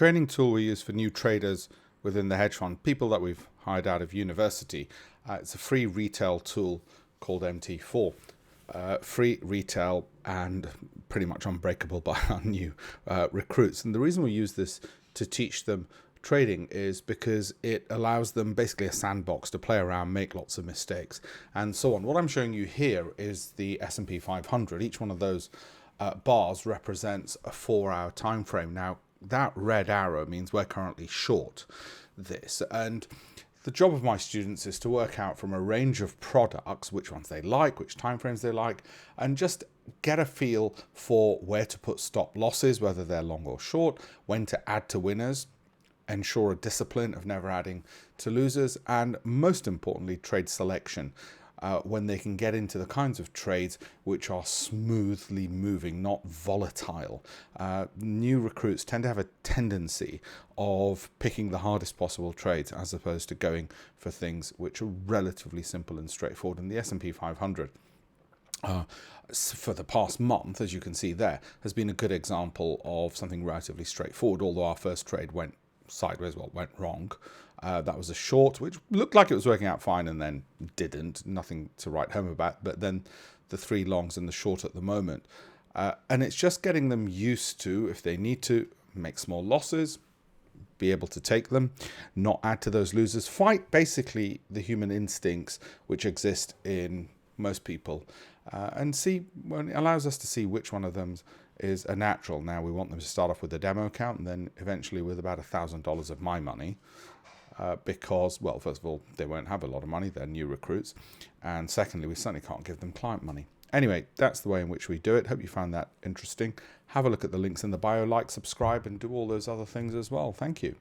training tool we use for new traders within the hedge fund, people that we've hired out of university. It's a free retail tool called MT4. Free retail and pretty much unbreakable by our new recruits. And the reason we use this to teach them trading is because it allows them basically a sandbox to play around, make lots of mistakes, and so on. What I'm showing you here is the S&P 500. Each one of those bars represents a 4-hour time frame. Now, that red arrow means we're currently short this, and the job of my students is to work out from a range of products which ones they like, which timeframes they like, and just get a feel for where to put stop losses, whether they're long or short, when to add to winners, ensure a discipline of never adding to losers, and most importantly, trade selection. When they can get into the kinds of trades which are smoothly moving, not volatile. New recruits tend to have a tendency of picking the hardest possible trades as opposed to going for things which are relatively simple and straightforward. And the S&P 500 for the past month, as you can see there, has been a good example of something relatively straightforward, although our first trade went sideways, well, went wrong. That was a short, which looked like it was working out fine and then didn't. Nothing to write home about. But then the 3 longs and the short at the moment. And it's just getting them used to, if they need to, make small losses, be able to take them, not add to those losers, fight basically the human instincts which exist in most people, and see, well, it allows us to see which one of them is a natural. Now, we want them to start off with a demo account and then eventually with about $1,000 of my money. Because, well, first of all, they won't have a lot of money, they're new recruits, and secondly, we certainly can't give them client money. Anyway, that's the way in which we do it. Hope you found that interesting. Have a look at the links in the bio, like, subscribe, and do all those other things as well. Thank you.